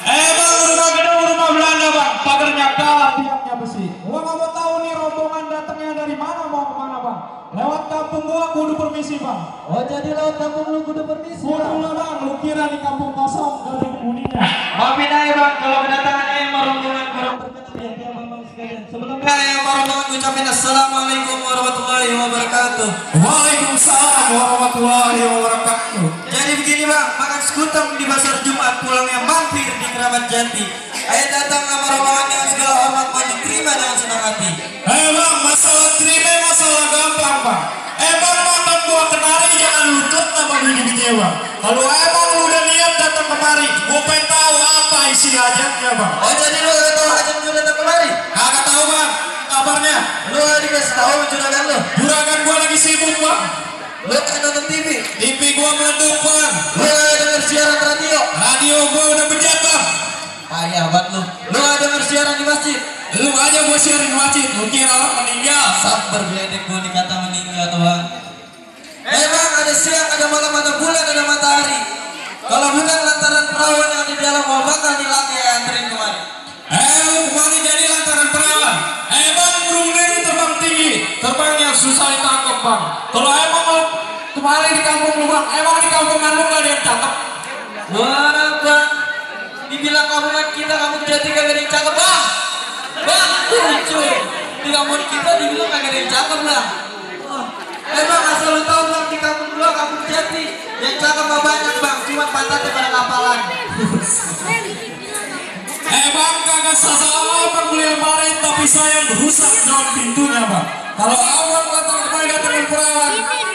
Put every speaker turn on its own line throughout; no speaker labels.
Bang, rumah gedung, rumah Belanda bang, pagarnya kalah, tiangnya besi. Gua nggak mau tahu nih rombongan datangnya dari mana, mau kemana bang? Lewat kampung gua kudu permisi bang.
Oh jadi lewat kampung lu kudu permisi.
Kudu lah bang, lu kira di kampung kosong gak ada penghuninya.
Maafin aja bang kalau kedatangannya yang rombongan kurang berkenan ya bang sekalian. Sebelumnya yang rombongan ucapin assalamualaikum warahmatullahi wabarakatuh.
Waalaikumsalam warahmatullahi wabarakatuh.
Jadi begini bang, makan sekutang di pasar Jumat, pulangnya mampir di Keramat Jati. Ayo datang sama rombongan dengan segala hormat, mau diterima dengan senang hati.
Bang, masalah terima masalah gampang bang. Bang, makan gua kenari jangan lutut sama biji-biji bang. Kalau emang lu udah niat datang kemari, gua pengen tahu apa isi hajatnya bang.
Oh jadi lu gak tahu hajat lu datang kemari?
Kagak tahu bang, kabarnya.
Lu dikasih tahu juragan lu?
Juragan gua lagi sibuk bang.
Lu kan nonton TV?
TV gua meleduk bang.
Lu denger siaran radio?
Radio gua udah bejat bang.
Payah banget lu. Lu denger siaran di masjid?
Lu aja gua siarin masjid, lu kira orang meninggal.
Sabar geledek gua dikata meninggal tuh bang. Bang, ada siang, ada malam, ada bulan, ada matahari. Kalau bukan lantaran perawan yang di dalam mau bakal dilaki anterin kemari.
Lu kemari jadi lantaran perawan. Bang, burung ini terbang tinggi, terbangnya susah ditangkap bang. Kalau emang lu kemarin di kampung lu bang, emang di kampungan lu gak ada yang cakep?
Wah bang, dibilang kampungan kita kampung Jati kagak ada yang cakep bang. Bang, lucu. Di kampung kita dibilang kagak ada yang cakep bang. Bang, asal lu tahu bang, di kampung gua kampung Jati yang cakep mah banyak bang, cuma pantatnya pada kapalan.
Bang, kagak salah abang beli lemari, tapi sayang rusak daun pintunya bang. Kalau abang datang kemari datangin perawan,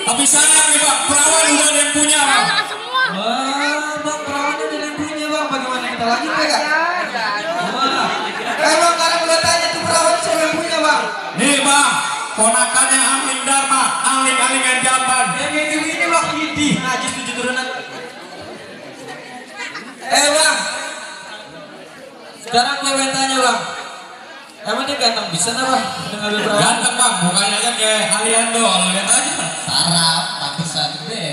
tapi sayang nih bang, perawan udah ada yang punya bang.
Wah bang, perawan udah ada yang punya bang, bagaimana kita lagi pegang? Wah, bang, sekarang udah tanya tuh perawan siapa yang punya bang?
Nih bang, ponakannya Amin Dharma, aling-aling yang jamban.
Yang ini bang, ini najis 7 turunan. Bang, sekarang gue pengen tanya bang, emang dia ganteng bisa nggak bang?
Ganteng bang, mukanya aja kayak Aliando, lo lihat aja.
Sarap, pantesan gede.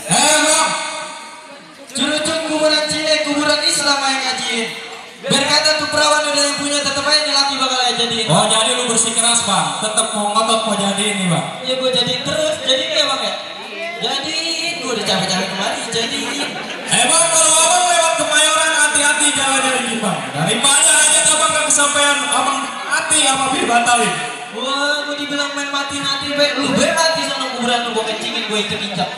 Bang,
Curug kuburan Cile, kuburan Islam yang ngajiin. Berkata tuh perawan udah yang punya, tetep aja nih laki bakal aja jadiin.
oh jadi lu bersikeras bang, tetap mau ngotot mau jadi ini bang.
Ya gue jadiin terus, jadiin ya bang ya? Jadiin, gue udah capek-capek kemari, jadiin.
Bang, kalau abang lewat Kemayoran hati-hati jalan dari bang. Daripada aja abang gak kesampaian, abang hati apa dibatalin.
Wah, gue dibilang main mati-mati, lu mati sana kuburan lu, gue kencingin, gue injek-injek.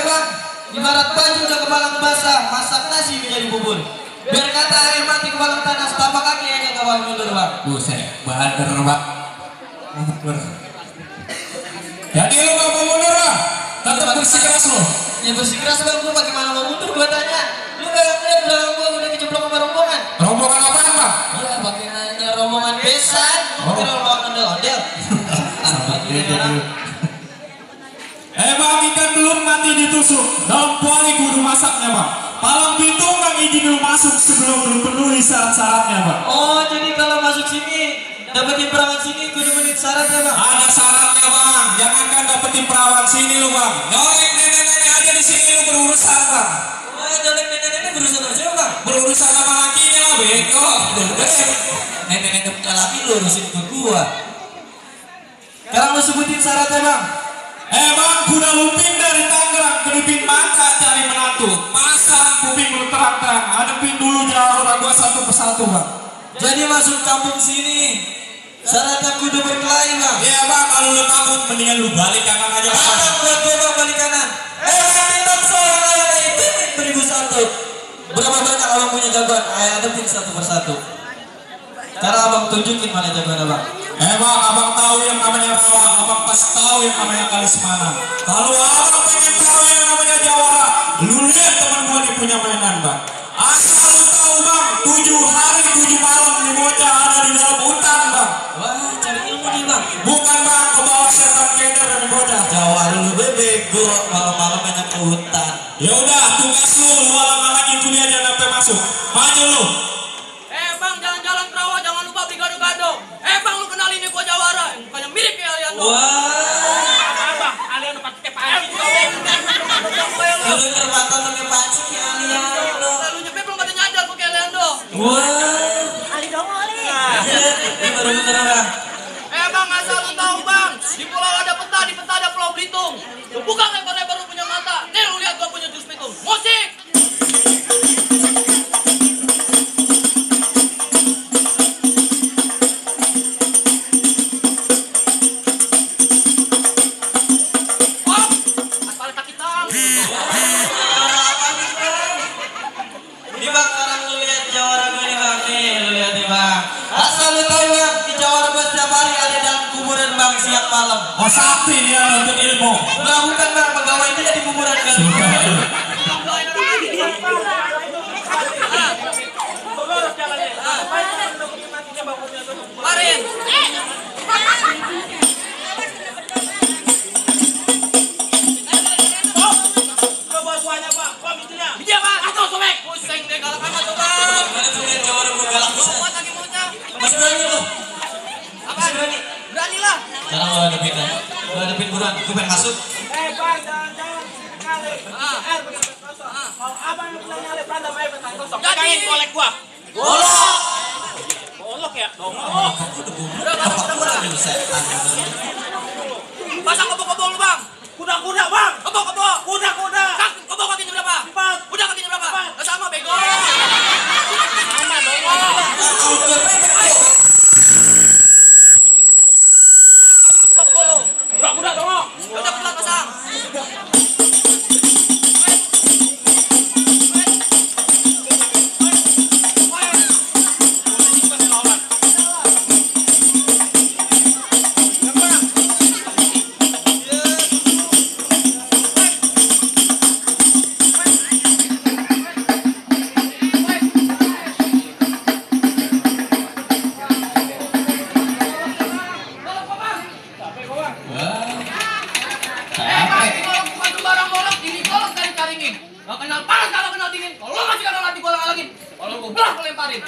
Bang, ibarat baju udah kebalang basah, masak nasi menjadi bubur. Biar kata air mati kebalang tanah, setapak kaki aja gak bakal mundur bang.
Buset, bader bang. Mundur. Jadi lu gak mau mundur bang? Tetap bersikeras lu.
Ya bersikeras bang, gue bagaimana mau mundur, gue tanya. Lu gak ngeliat belakang gue udah kejeblok sama rombongan?
Rombongan apaan bang?
Ya pakai nanya rombongan besan, kira rombongan ondel-ondel.
Bang, ikan belum mati ditusuk, daun kuali kudu masaknya bang. Palang pintu nggak izin lu masuk sebelum lu penuhi syarat-syaratnya bang.
Oh jadi kalau masuk sini dapetin perawan sini kudu menit syaratnya bang.
Ada syaratnya bang, jangankan dapetin perawan sini lu bang. Nyolek nenek-nenek aja di sini lu berurusan bang.
Wah nyolek nenek-nenek berurusan sama siapa bang?
Berurusan sama lakinya lah beko.
Nenek-nenek punya laki lu urusin ke gua. Sekarang lu sebutin syaratnya bang.
Bang, kuda lumping dari Tangerang ke Dipin Mangka cari menantu. Pasang kuping lu terang-terang, hadapin dulu jalan gua satu persatu bang.
Jadi masuk kampung sini syaratnya kudu berkelahi bang.
Iya bang, kalau lu takut mendingan lu balik kanan aja bang.
Ada buat gua bang balik kanan. Bintang seorang ayah itu 1001. Berapa banyak abang punya jagoan? Ayo hadapin satu persatu. Karena abang tunjukin mana jagoan abang.
Bang, abang tahu yang namanya rawa, abang pas tahu yang namanya Kalismana. Kalau abang pengen tahu yang namanya Jawara, lu lihat teman gua nih punya mainan bang. Asal lu tahu bang, 7 hari 7 malam nih bocah ada di dalam hutan bang.
Wah cari ilmu nih bang.
Bukan bang, ke bawah setan keder nih bocah.
Jawara lu bego, malam-malam enak ke hutan.
Ya udah, tugas lu alang-alangin kuliah jangan sampai masuk. Maju lu.
Bang, jalan-jalan Rawa jangan lupa beli gado-gado. Bang, lu kenal ini gua Jawara, bukannya mirip kayak Aliando.
Wah.
Di pulau ada peta, di peta ada Pulau Belitung. Lu buka lebar-lebar lu punya mata. Nih lu lihat gua punya jus pitung. Musik. Op, aspal sakit tang.
Nih bang, sekarang lu lihat jawara gue nih bang. Nih, lu lihat nih bang. Asal lu tahu bang, di jawara gue setiap hari ada dalam kuburan bang siang malam.
Oh sakti dia untuk ilmu.
Nah, bukan bang, pegawai dia di kuburan kan.
Marin. Iya bang, atau sobek. Pusing deh kalau kamu tuh bang.
Mana tuh lihat jawara gue galak bisa.
Kuat lagi mulutnya.
Masih berani lu?
Apa?
Masih berani?
Berani lah.
Sekarang lu hadapin dah. Lu hadapin buruan, gue pengen masuk.
Bang, jangan sekali. Kalau abang yang punya nyali berantem aja bentar kosong.
Jadi
kolek gua.
Golok!
Golok ya?
Udah setan.
pasang kebo-kebo lu bang.
Kuda-kuda bang.
Kebo-kebo.
Kuda-kuda.
Kak, kebo kakinya berapa?
4.
Udah kakinya berapa? Nggak sama bego.
Sama dong.
Kebo lu.
Kuda-kuda dong.
Udah pelan pasang. Gak kenal panas, gak kenal dingin. Kalau lo masih kenal nanti gue lagi. Kalau gue belah, gue lemparin.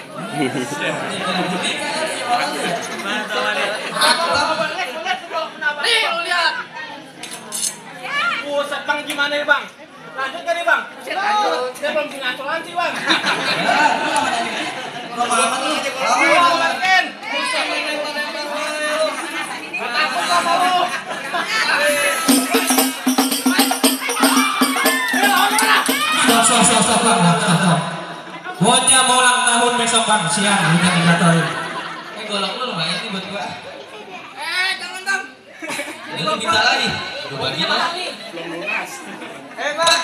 Nih, lo lihat.
Buset bang, gimana nih bang? Lanjut gak nih bang? Lanjut. Dia belum ngaculan sih bang. Takut gak mau lu?
Stop bang, stop. Buatnya mau ulang tahun besok bang, siang kita digatorin.
Golok lu lumayan nih buat gua.
Jangan bang.
Ini lu minta lagi. Udah bagi lah. Bang,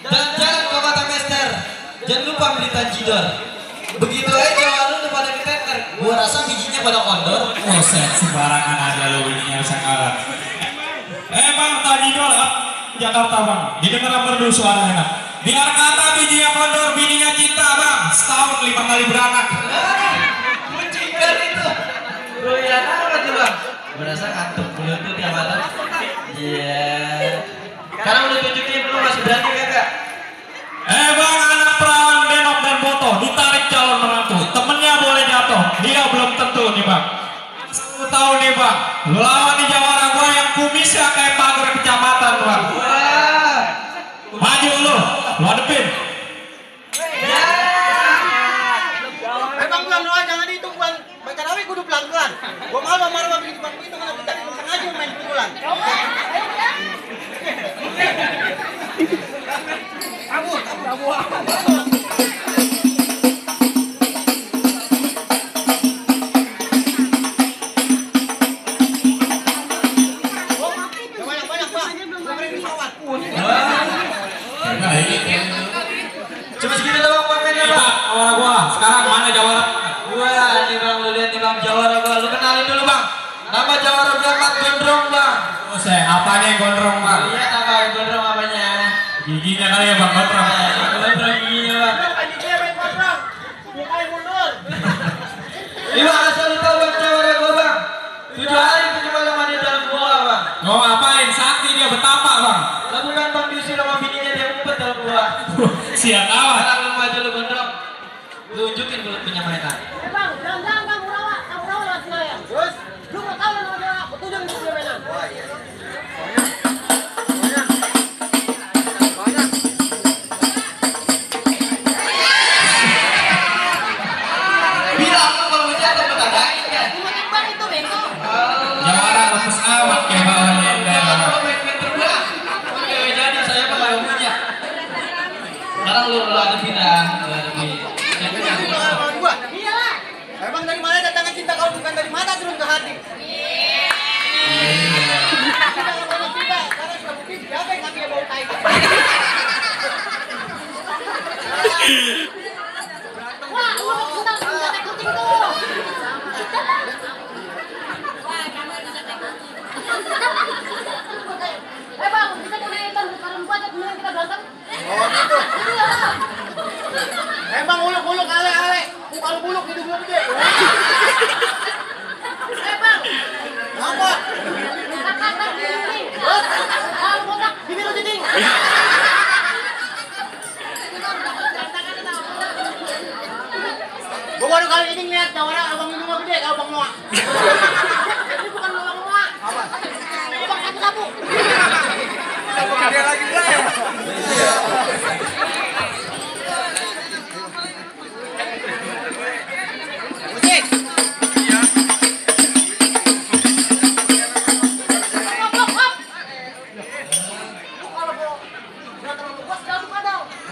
jalan-jalan ke Kota Mester. Jangan lupa beli tanjidor. Begitu aja lu udah pada diteter. Gua rasa bijinya pada kondor.
Oh set, sembarangan aja lo ininya bisa kalah. Bang, tadi doang Jakarta bang, didengar merdu suaranya. Biar kata bijinya kondor, bininya cinta bang. Setahun 5 kali beranak.
Kucingkan itu. Doyan apa tuh bang? Gua rasa kantuk dulu tuh tiap malam. Iya. Sekarang udah tunjukin lu masih berani kagak?
Bang, anak perawan Denok dan Boto ditarik calon menantu. Temennya boleh jatuh, dia belum tentu nih bang. Lu tahu nih bang, lu lawan di jawara gua yang kumisnya kayak pagar kecamatan bang.
Wah.
Maju lu hadepin.
Bang pelan-pelan jangan dihitung bang. Baca rawi kudu pelan-pelan. Gua malu sama rawi begitu bang itu kalau kita sengaja main pukulan. Kabur. Banyak bang. Beri pesawat.
Cuma segitu doang pemainnya bang.
Jawara gua, sekarang mana jawara?
Wah, ini bang, lu lihat nih bang, jawara gua. Lu kenalin dulu bang. Nama jawara berangkat gondrong bang.
Oh saya, apanya yang gondrong bang?
Lihat apa gondrong apanya?
Giginya kali ya bang, gondrong.
Gondrong giginya bang.
Lagi cewek bang. Mukanya mundur.
Ini bang, asal lu tahu bang jawara gua bang. 7 hari itu cuma sama dia dalam gua bang.
Mau ngapain? Sakti dia betapa bang.
Lah bukan bang, diusir sama bininya dia ngumpet dalam gua.
Siap amat.
Sekarang lu maju lu gondrong. Tunjukin mulut punya mereka.
Bang, jangan kamu rawa lewat sini ya. Terus, lu nggak tahu yang namanya petunjuk di sini mainan.
Bilang lu kalau hujan lu petagain kan.
Cuma bang itu bengkok.
Jawara lepas amat ya.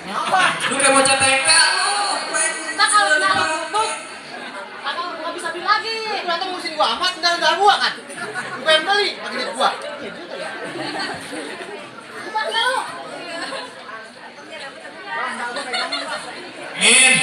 Apa?
Lu kayak bocah TK lu.
Nah kalau nyari putus, kakak nggak bisa beli lagi.
Lu datang ngurusin gua amat, enggak gua kan. Gua yang beli, pakai duit gua.
Bukan lu.
In.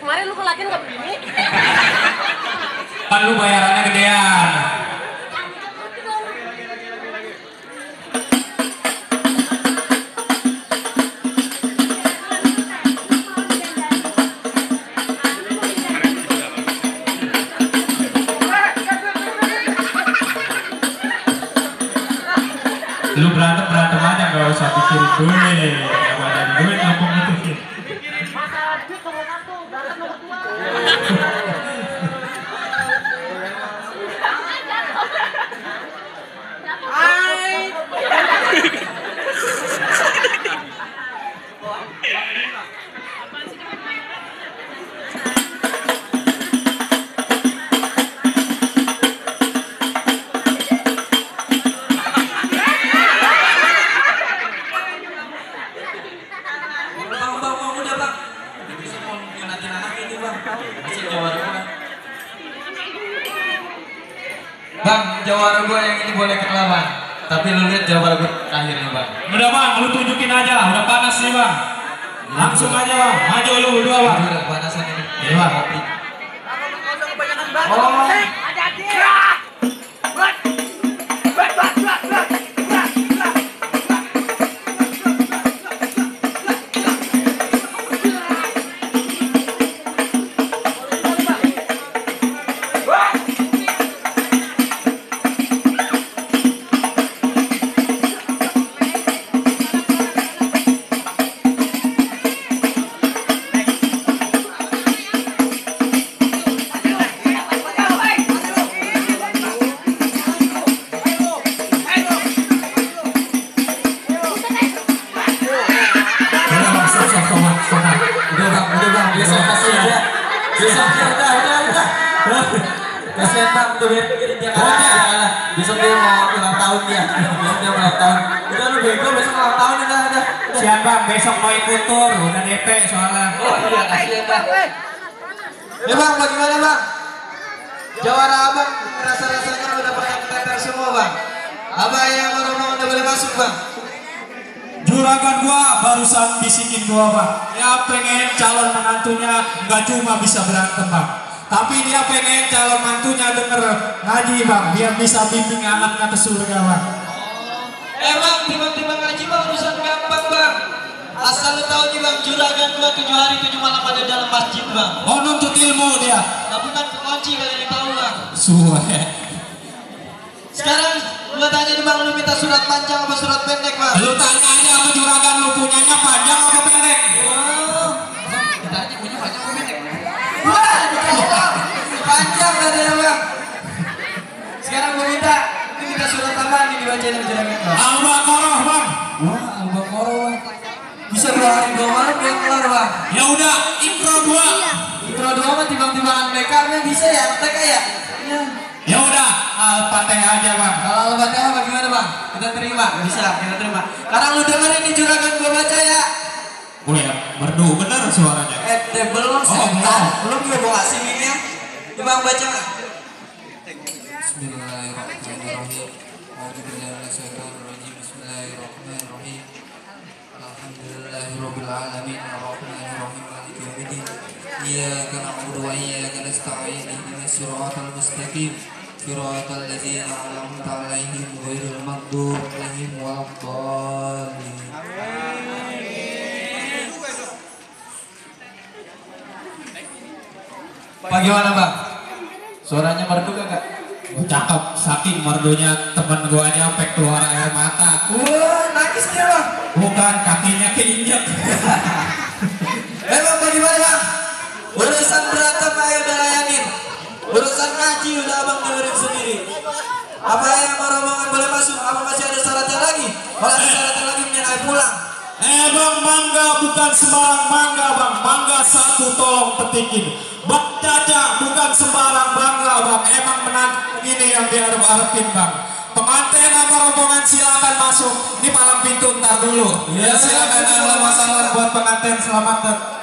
Kemarin lu ke latihan nggak begini?
Kan lu bayarannya gedean. Lu berantem aja, gak usah pikirin duit. Kalau ada duit langsung gitu.
Masa duit nomor 1, berangkat nomor 2.
Bang, udah bang. Bisa mau nyunatin anak ini bang. Bisa jawara gua. Bang, jawara gua yang ini boleh ketelawan. Tapi lu lihat jawara gua akhirnya bang.
Udah bang, lu tunjukin aja, udah panas nih bang. Langsung aja bang, maju lu berdua bang.
Udah kepanasan ini.
Iya bang.
Kopi.
Oh.
Udah bang, biasa kasihan dia. Udah. Kasihan bang, udah dia kalah. Besok dia mau ulang tahun dia. Dia ulang tahun. Udah lu bego, besok ulang tahun udah.
Siap bang, besok mau ikut tur, udah DP soalnya.
Oh iya, kasihan bang. Ya bang, bagaimana bang? Jawara abang rasa-rasanya udah pada keteter semua bang. Abang yang baru mau udah boleh masuk bang.
Juragan gua barusan bisikin gua bang, ya pengen calon menantunya nggak cuma bisa berantem bang, tapi dia pengen calon mantunya denger ngaji bang, biar bisa bimbing anaknya ke surga bang.
Bang, timbang-timbang ngaji bang urusan gampang bang. Asal lu tahu nih bang, juragan gua 7 hari 7 malam ada dalam masjid bang.
Oh nuntut ilmu dia.
Nah, bukan kekunci kalian yang tahu bang.
Suwe.
Sekarang gua tanya nih bang, lu minta surat panjang apa surat pendek bang?
Lu tanya aja sama juragan lu punyanya panjang apa pendek?
Oh, kita aja punya panjang apa pendek? Wah, dijawab. Panjang katanya bang. Sekarang gua minta surat tambahan nih dibacain sama juragan bang.
Al-Baqarah bang.
Wah, Al-Baqarah. Bisa 2 hari 2 malam dia kelar bang.
Ya udah, Iqra 2.
Iqra 2 mah timbang-timbangan BK-nya bisa ya, TK ya? Iya.
Ya udah, Al-Fatihah aja bang.
Kalau Al-Fatihah bagaimana bang? Kita terima? Bisa, kita terima. Sekarang lu dengerin nih juragan gua baca ya.
Oh ya, merdu bener suaranya.
Belum sebentar. Belum juga bawa asinginnya. Coba baca. Bismillahirrahmanirrahim. Bismillahirrahmanirrahim. Alhamdulillahirabbil alamin arrahmanirrahim maliki yaumiddin. Iyyaka na'budu wa iyyaka nasta'in ihdinas siratal mustaqim. Siratal ladzina an'amta 'alaihim ghairil maghdubi 'alaihim waladdallin. Bagaimana bang? Suaranya merdu kagak?
Cakep, saking merdunya temen gua aja sampai keluar air mata.
Wah, nangis dia bang.
Bukan, kakinya keinjek.
Bang bagaimana bang? Urusan berantem ayo udah layanin. Urusan ngaji udah abang dengerin sendiri. Apa yang rombongan boleh masuk? Apa masih ada syaratnya lagi? Kalau ada syaratnya lagi ayo pulang.
Bang, mangga bukan sembarang mangga bang. Mangga satu tolong petikin. Bang Caca bukan sembarang bangga bang. Emang menang ini yang diharap-harapin bang. Pengantin sama rombongan silakan masuk. Ini palang pintu ntar dulu. Ya silakan. Ahlan wa sahlan buat pengantin, selamat datang.